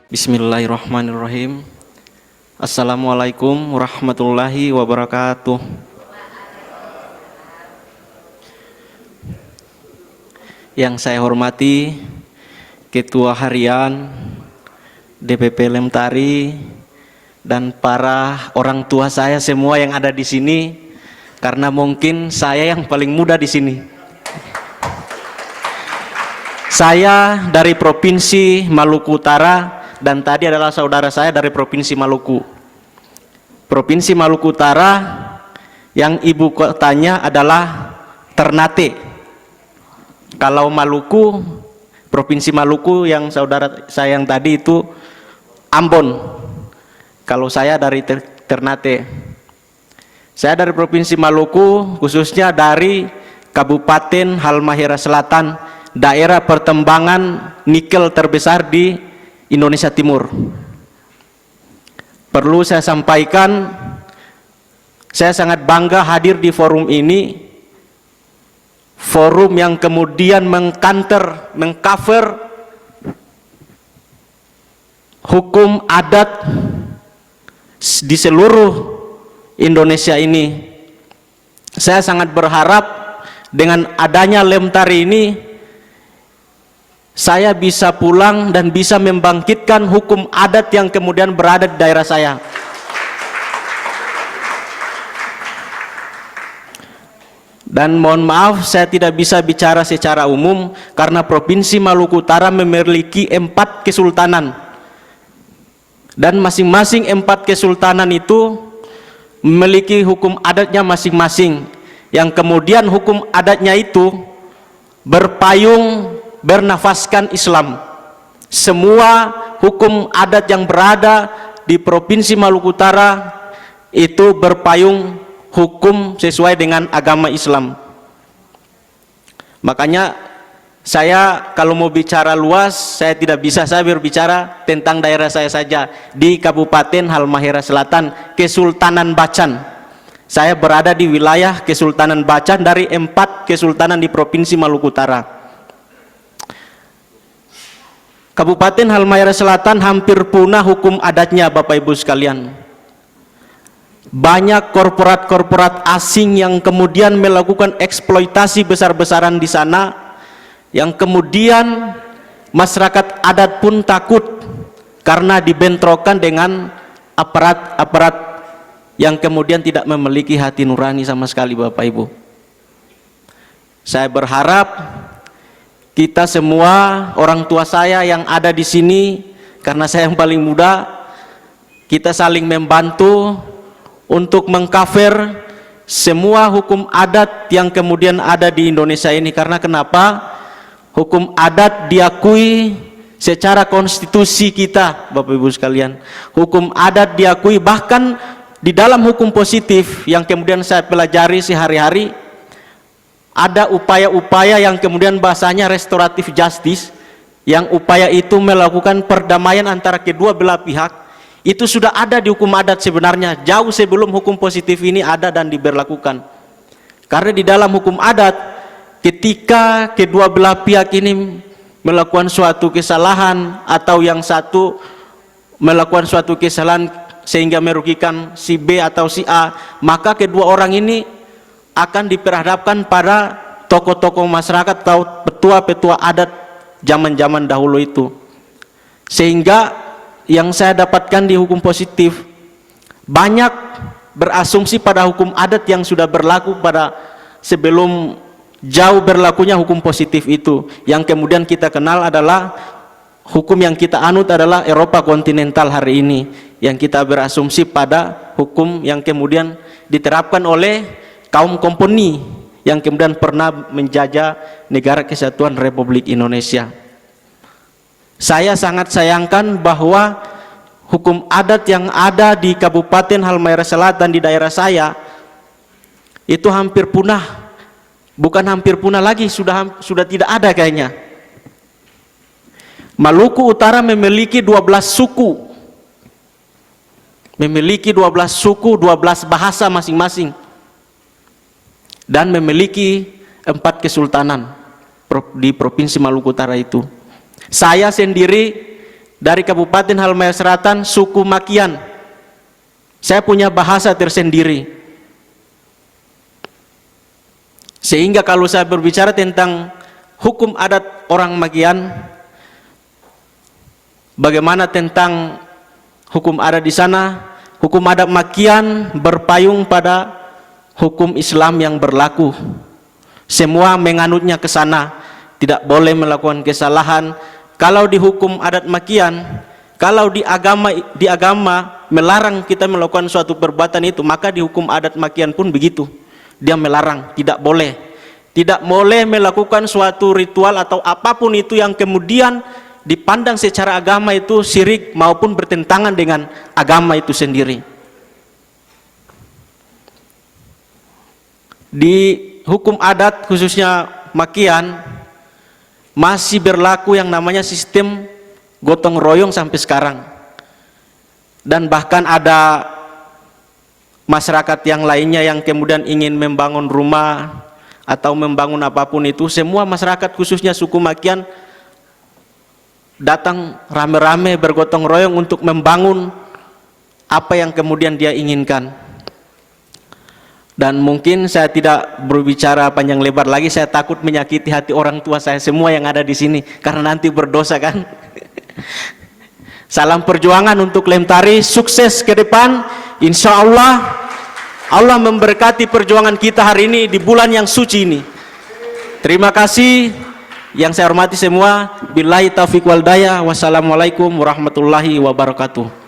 Bismillahirrahmanirrahim. Assalamualaikum warahmatullahi wabarakatuh. Yang saya hormati Ketua Harian DPP Lemtari dan para orang tua saya semua yang ada di sini, karena mungkin saya yang paling muda di sini. Saya dari Provinsi Maluku Utara dan tadi adalah saudara saya dari Provinsi Maluku. Provinsi Maluku Utara yang ibu kotanya adalah Ternate. Kalau Maluku, Provinsi Maluku yang saudara saya yang tadi itu Ambon. Kalau saya dari Ternate. Saya dari Provinsi Maluku, khususnya dari Kabupaten Halmahera Selatan, daerah pertambangan nikel terbesar di Indonesia Timur. Perlu saya sampaikan, saya sangat bangga hadir di forum ini, forum yang kemudian mengcover hukum adat di seluruh Indonesia ini. Saya sangat berharap dengan adanya Lemtari ini, saya bisa pulang dan bisa membangkitkan hukum adat yang kemudian berada di daerah saya. Dan mohon maaf, saya tidak bisa bicara secara umum karena Provinsi Maluku Utara memiliki 4 kesultanan. Dan masing-masing 4 kesultanan itu memiliki hukum adatnya masing-masing, yang kemudian hukum adatnya itu berpayung bernafaskan Islam. Semua hukum adat yang berada di Provinsi Maluku Utara itu berpayung hukum sesuai dengan agama Islam. Makanya saya kalau mau bicara luas, saya tidak bisa, saya berbicara tentang daerah saya saja di Kabupaten Halmahera Selatan, Kesultanan Bacan. Saya berada di wilayah Kesultanan Bacan dari 4 kesultanan di Provinsi Maluku Utara. Kabupaten Halmahera Selatan hampir punah hukum adatnya, Bapak Ibu sekalian. Banyak korporat-korporat asing yang kemudian melakukan eksploitasi besar-besaran di sana, yang kemudian masyarakat adat pun takut karena dibentrokan dengan aparat-aparat yang kemudian tidak memiliki hati nurani sama sekali, Bapak Ibu. Saya berharap kita semua, orang tua saya yang ada di sini, karena saya yang paling muda, kita saling membantu untuk mengcover semua hukum adat yang kemudian ada di Indonesia ini. Karena kenapa? Hukum adat diakui secara konstitusi kita, Bapak Ibu sekalian. Hukum adat diakui, bahkan di dalam hukum positif yang kemudian saya pelajari sehari-hari, ada upaya-upaya yang kemudian bahasanya restoratif justice, yang upaya itu melakukan perdamaian antara kedua belah pihak. Itu sudah ada di hukum adat sebenarnya, jauh sebelum hukum positif ini ada dan diberlakukan. Karena di dalam hukum adat, ketika kedua belah pihak ini melakukan suatu kesalahan, atau yang satu melakukan suatu kesalahan sehingga merugikan si B atau si A, maka kedua orang ini akan diperhadapkan pada tokoh-tokoh masyarakat atau petua-petua adat zaman-zaman dahulu itu. Sehingga yang saya dapatkan di hukum positif, banyak berasumsi pada hukum adat yang sudah berlaku pada sebelum jauh berlakunya hukum positif itu. Yang kemudian kita kenal adalah hukum yang kita anut adalah Eropa kontinental hari ini, yang kita berasumsi pada hukum yang kemudian diterapkan oleh kaum komponi yang kemudian pernah menjajah negara kesatuan Republik Indonesia. Saya sangat sayangkan bahwa hukum adat yang ada di Kabupaten Halmahera Selatan di daerah saya itu hampir punah. Bukan hampir punah lagi, sudah tidak ada kayaknya. Maluku Utara memiliki 12 suku. Memiliki 12 suku, 12 bahasa masing-masing. Dan memiliki 4 kesultanan di Provinsi Maluku Utara itu. Saya sendiri dari Kabupaten Halmahera Selatan, suku Makian. Saya punya bahasa tersendiri. Sehingga kalau saya berbicara tentang hukum adat orang Makian, bagaimana tentang hukum adat di sana, hukum adat Makian berpayung pada hukum Islam yang berlaku. Semua menganutnya ke sana, tidak boleh melakukan kesalahan. Kalau di hukum adat Makian, kalau di agama melarang kita melakukan suatu perbuatan itu, maka di hukum adat Makian pun begitu. Dia melarang, tidak boleh. Tidak boleh melakukan suatu ritual atau apapun itu yang kemudian dipandang secara agama itu syirik maupun bertentangan dengan agama itu sendiri. Di hukum adat khususnya Makian masih berlaku yang namanya sistem gotong royong sampai sekarang. Dan bahkan ada masyarakat yang lainnya yang kemudian ingin membangun rumah atau membangun apapun itu, semua masyarakat khususnya suku Makian datang rame-rame bergotong royong untuk membangun apa yang kemudian dia inginkan. Dan mungkin saya tidak berbicara panjang lebar lagi, saya takut menyakiti hati orang tua saya semua yang ada di sini karena nanti berdosa kan. Salam perjuangan untuk Lemtari, sukses ke depan. Insya Allah Allah memberkati perjuangan kita hari ini di bulan yang suci ini. Terima kasih yang saya hormati semua. Billahi taufiq wal hidayah. Wassalamualaikum warahmatullahi wabarakatuh.